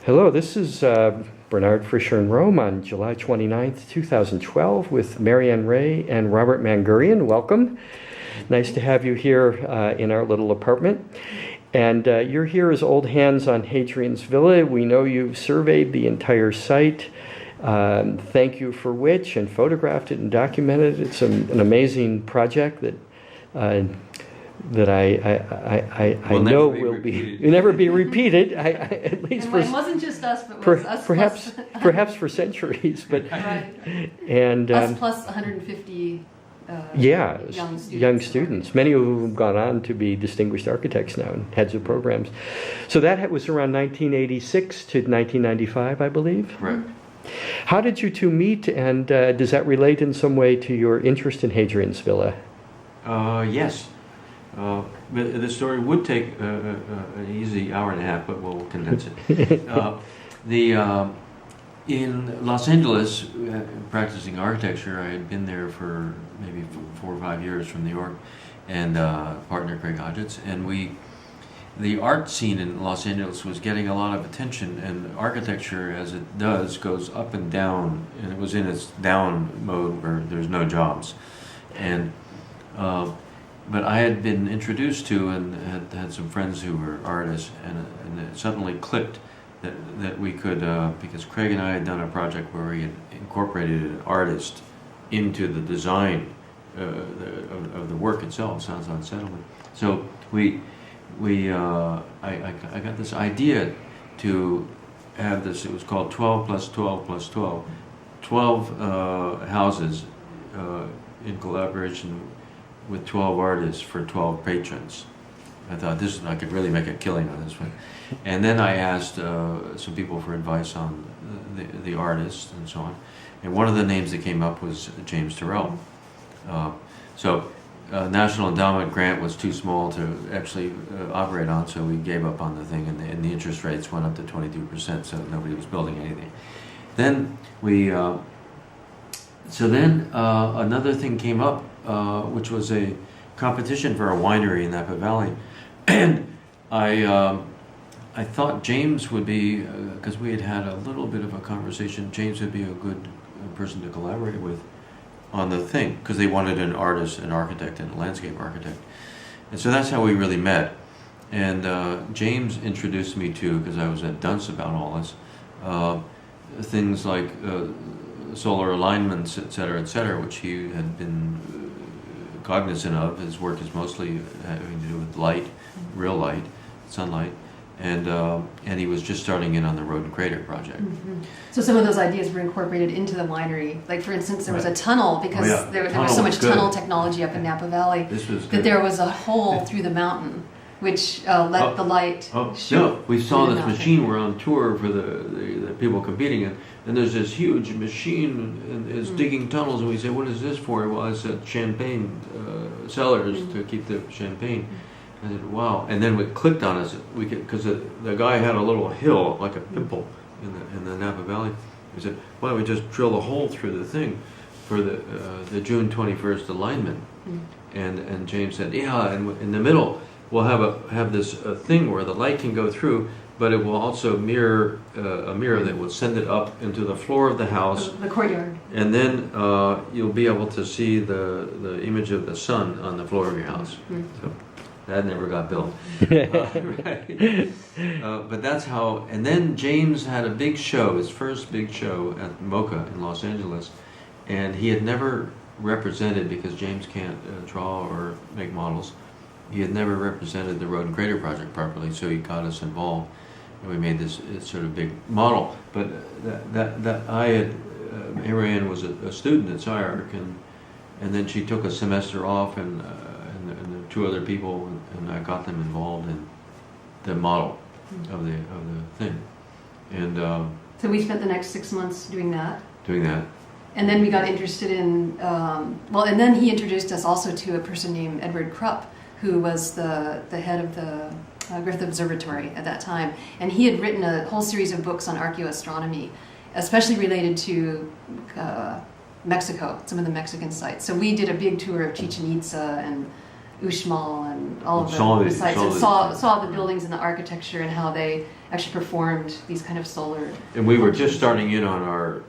Hello, this is Bernard Fisher in Rome on July 29th, 2012 with Marianne Ray and Robert Mangurian. Welcome. Nice to have you here in our little apartment. And you're here as old hands on Hadrians Villa. We know you've surveyed the entire site. Thank you for which, and photographed it and documented it. It's an amazing project that I know will never be repeated. At least and it wasn't just us, but was us perhaps for centuries. But right. And us plus 150 young students, many of whom have gone on to be distinguished architects now and heads of programs. So that was around 1986 to 1995, I believe. Right. How did you two meet, and does that relate in some way to your interest in Hadrians Villa? Yes. But the story would take an easy hour and a half, but we'll condense it. In Los Angeles, practicing architecture, I had been there for maybe 4 or 5 years from New York, and partner Craig Hodgetts, and the art scene in Los Angeles was getting a lot of attention, and architecture, as it does, goes up and down, and it was in its down mode where there's no jobs. And but I had been introduced to and had some friends who were artists, and it suddenly clicked that we could, because Craig and I had done a project where we had incorporated an artist into the design of the work itself. Sounds unsettling. So I got this idea to have this. It was called 12 plus 12 plus 12. 12 houses in collaboration with 12 artists for 12 patrons. I thought I could really make a killing on this one. And then I asked some people for advice on the artists and so on. And one of the names that came up was James Turrell. National Endowment grant was too small to actually operate on, so we gave up on the thing, and the interest rates went up to 22%, so nobody was building anything. Then another thing came up, which was a competition for a winery in Napa Valley, and I thought James would be, because we had a little bit of a conversation, James would be a good person to collaborate with on the thing, because they wanted an artist, an architect, and a landscape architect. And so that's how we really met. And James introduced me to, because I was at dunce about all this, things like solar alignments, et cetera, which he had been cognizant of. His work is mostly having to do with light, real light, sunlight. And he was just starting in on the Road and Crater project. Mm-hmm. So some of those ideas were incorporated into the winery. Like, for instance, there was a tunnel, because there was so much tunnel technology up in Napa Valley that there was a hole through the mountain which let the light shoot. We saw this machine. We're on tour for the people competing, and there's this huge machine, and it's digging tunnels, and we say, what is this for? Well, it's champagne cellars to keep the champagne. I said, wow. And then it clicked on us, because the guy had a little hill, like a pimple in the Napa Valley. We said, why don't we just drill a hole through the thing for the June 21st alignment? And James said, yeah, and in the middle we'll have this thing where the light can go through, but it will also mirror a mirror that will send it up into the floor of the house, the courtyard, and then you'll be able to see the image of the sun on the floor of your house. So that never got built. Right. But that's how. And then James had a big show, his first big show at MoCA in Los Angeles, and he had never represented, because James can't draw or make models. He had never represented the Road and Crater project properly, so he got us involved, and we made this sort of big model. But Marianne was a student at SciArc, and then she took a semester off, and the 2 other people, and I got them involved in the model of the thing. And so we spent the next 6 months doing that. And then we got interested in, and then he introduced us also to a person named Edward Krupp, who was the head of the Griffith Observatory at that time. And he had written a whole series of books on archaeoastronomy, especially related to Mexico, some of the Mexican sites. So we did a big tour of Chichen Itza and Uxmal and all of Saw the sites, and the- saw the buildings and the architecture and how they actually performed these kind of solar. And we were just starting in on our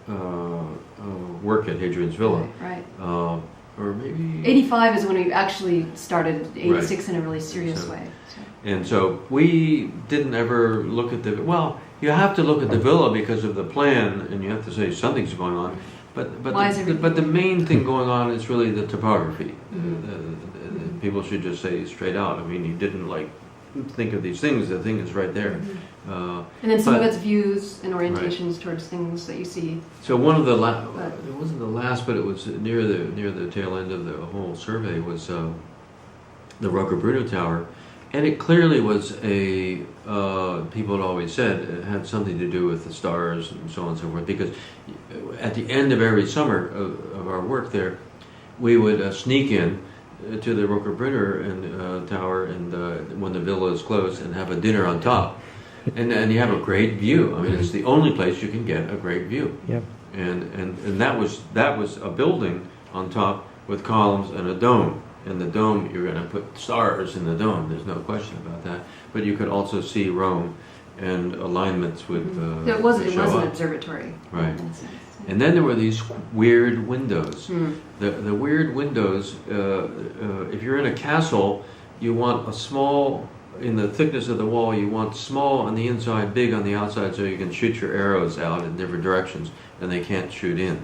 work at Hadrians Villa. Right. Or maybe... 85 is when we actually started, 86 in a really serious way. So. And so we didn't ever look at the... Well, you have to look at the villa because of the plan, and you have to say something's going on. But the main thing going on is really the topography. Mm-hmm. People should just say straight out. I mean, you didn't like think of these things. The thing is right there. Mm-hmm. And then some of its views and orientations right. towards things that you see. So one of the it wasn't the last, but it was near the tail end of the whole survey was the Rocca-Bruno Tower, and it clearly was a people had always said it had something to do with the stars and so on and so forth, because at the end of every summer of our work there, we would sneak in to the Rocca-Bruno and Tower, and when the villa is closed, and have a dinner on top. And you have a great view. I mean, it's the only place you can get a great view. Yep. And that was a building on top with columns and a dome. And the dome, you're going to put stars in the dome. There's no question about that. But you could also see Rome, and alignments would It was show an up. observatory. Right. In a sense. And then there were these weird windows. The weird windows. If you're in a castle, you want a small. In the thickness of the wall, you want small on the inside, big on the outside, so you can shoot your arrows out in different directions, and they can't shoot in.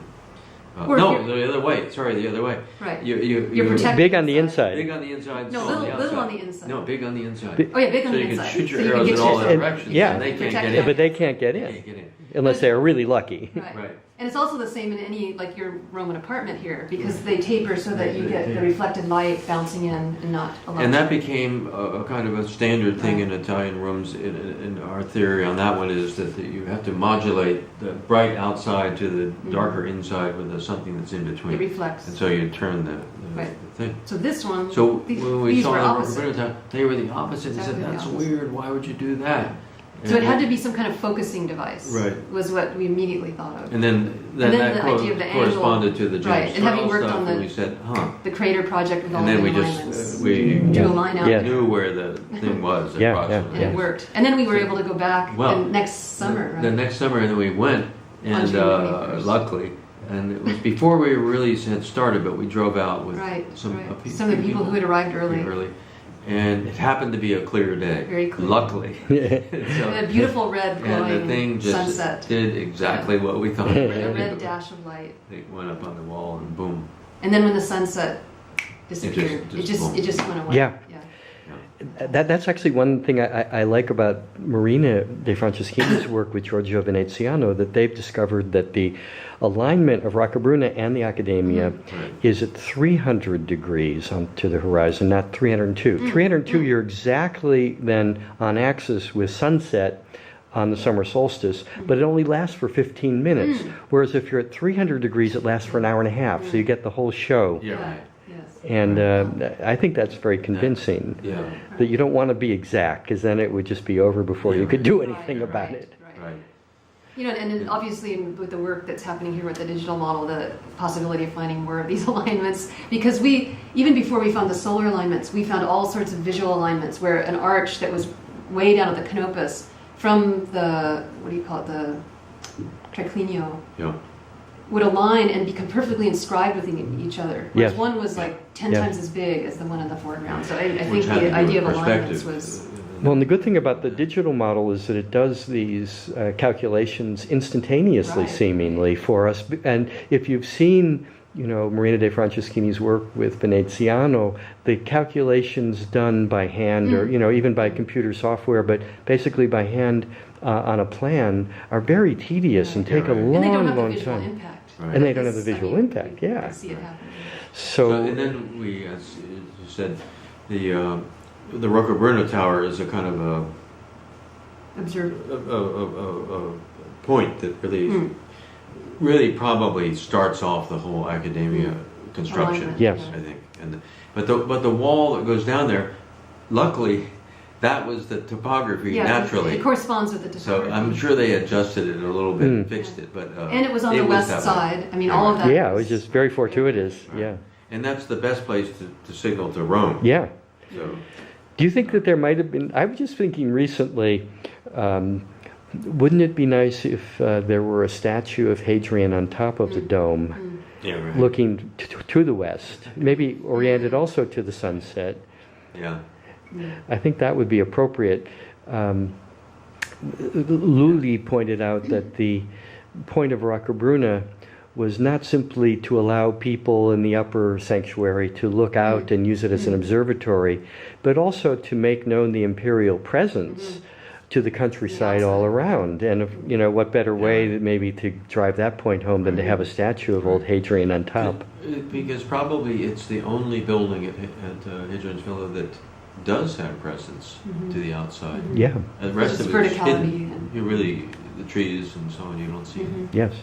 No, the other way. Sorry, the other way. Right. You're protected. Big on the inside. Big on the inside. No, small on the outside. little on the inside. No, big on the inside. Oh yeah, big on so the you inside. can shoot your So you can arrows get in all your- directions, yeah, and they can't protect get it. in. But they can't get They in can't get in. unless they're really lucky. Right. And it's also the same in any, like your Roman apartment here, because they taper so that you get the reflected light bouncing in and not a lot. And that became a kind of a standard thing in Italian rooms. In our theory on that one is that you have to modulate the bright outside to the darker inside with something that's in between. It reflects. And so you turn the Right. thing. So this one, So these when we were saw the opposite. Rocca-Bruno Tower, they were the opposite. They said, Exactly the that's opposite. weird. Why would you do that? So it had to be some kind of focusing device. Right. Was what we immediately thought of. And then then that the idea of the corresponded angle. to the James Right, and having Charles worked stuff, on and the- we said, huh. The crater project with all And the then we alignments. just we drew a line out Yeah. knew where the thing was Yeah, approximately. and it worked. And then we were able to go back Well, the next summer, right? The next summer, and then we went, and June 21st. luckily, and it was before we really had started, but we drove out with Right, some right. a few Some of the people who had arrived early. and it happened to be a clear day. Very clear. Luckily. So- And a beautiful red and glowing the thing just sunset. did exactly what we thought. A red dash of light. It went up on the wall, and boom. And then when the sunset disappeared, just it just went away. Yeah. Yeah. That's actually one thing I like about Marina de Franceschini's work with Giorgio Veneziano, that they've discovered that the alignment of Rocca-Bruno and the Accademia Right. is at 300 degrees to the horizon, not 302. 302, you're exactly then on axis with sunset on the summer solstice, but it only lasts for 15 minutes. Whereas if you're at 300 degrees, it lasts for an hour and a half, so you get the whole show. Yeah, right. Yes. And I think that's very convincing. Yeah. That you don't want to be exact, because then it would just be over before you could do anything about it. Right. Right. You know, and then obviously with the work that's happening here with the digital model, the possibility of finding more of these alignments, because even before we found the solar alignments, we found all sorts of visual alignments where an arch that was way down at the Canopus from the, what do you call it, the triclinio, Yeah. would align and become perfectly inscribed with each other. Whereas Yes. one was like 10 Yeah. times as big as the one in the foreground. So I think Which had to the do idea of with alignments perspective. was... Well, and the good thing about the digital model is that it does these calculations instantaneously, Right. seemingly, for us. And if you've seen, Marina de Franceschini's work with Veneziano, the calculations done by hand, or even by computer software, but basically by hand on a plan, are very tedious and take a Right. long, and they don't have the long visual time. impact. Right. And they don't have the Because, visual impact, we yeah. see it happening. So, So, and then we, as you said, the Rocca-Bruno Tower is a kind of Observe. a point that really probably starts off the whole academia construction. Alignment. Yes. I think, but the wall that goes down there, luckily, that was the topography Yeah, naturally. it corresponds with the So topography. I'm sure they adjusted it a little bit and fixed it, but And it was on the west that way. side. I mean, all of that. yeah, it was just very fortuitous, yeah. And that's the best place to signal to Rome. Yeah. So, Do you think that there might have been, I was just thinking recently, wouldn't it be nice if there were a statue of Hadrian on top of the dome, yeah, right. looking to the west, maybe oriented also to the sunset? Yeah. I think that would be appropriate. Luli pointed out that the point of Roccabruna was not simply to allow people in the upper sanctuary to look out and use it as an observatory, but also to make known the imperial presence to the countryside all around. And what better way maybe to drive that point home than to have a statue of old Hadrian on top? Because probably it's the only building at Hadrians Villa that does have presence to the outside. Yeah. And the rest of it is verticality hidden. You really, the trees and so on, you don't see. Yes.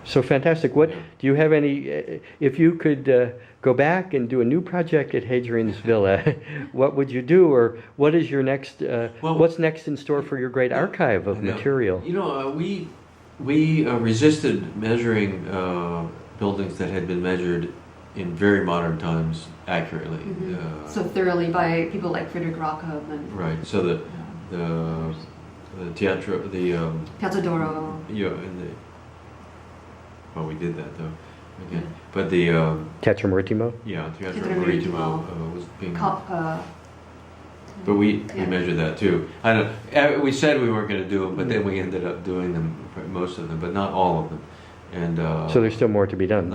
So fantastic. What do you have any? If you could go back and do a new project at Hadrian's Villa, what would you do, or what is your next? What's next in store for your great archive of material? We resisted measuring buildings that had been measured in very modern times accurately. So thoroughly by people like Friedrich Rockham and right. So the Teatro, the Piazza d'Oro. Yeah, and well, we did that though. Again, but the Teatro Maritimo. Yeah, Teatro Maritimo was being. But we Yeah. measured that too. I know we said we weren't going to do them, but then we ended up doing them, most of them, but not all of them. And So there's still more to be done.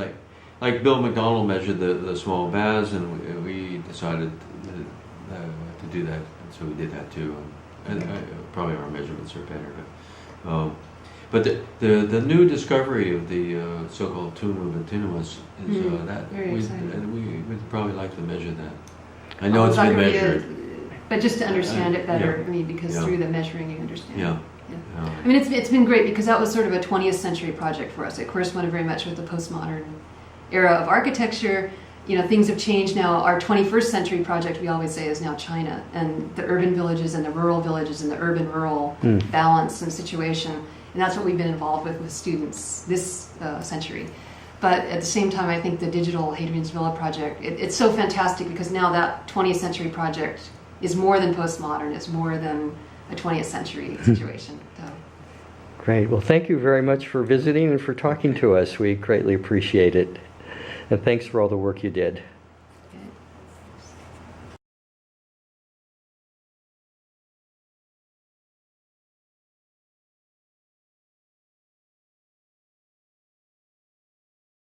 Like Bill McDonald measured the small baths, and we decided to do that, and so we did that too. And probably our measurements are better, but the new discovery of the so-called tomb of Antinous is that very exciting. and we would probably like to measure that. I know it's been measured, but just to understand it better. Yeah. I mean, because Yeah. through the measuring, you understand. Yeah. I mean, it's been great because that was sort of a 20th century project for us. It corresponded very much with the postmodern era of architecture. Things have changed now. Our 21st century project, we always say, is now China, and the urban villages and the rural villages and the urban-rural balance and situation. And that's what we've been involved with students this century. But at the same time, I think the digital Hadrian's Villa project, it's so fantastic because now that 20th century project is more than postmodern. It's more than a 20th century situation. So. Great. Well, thank you very much for visiting and for talking to us. We greatly appreciate it. And thanks for all the work you did.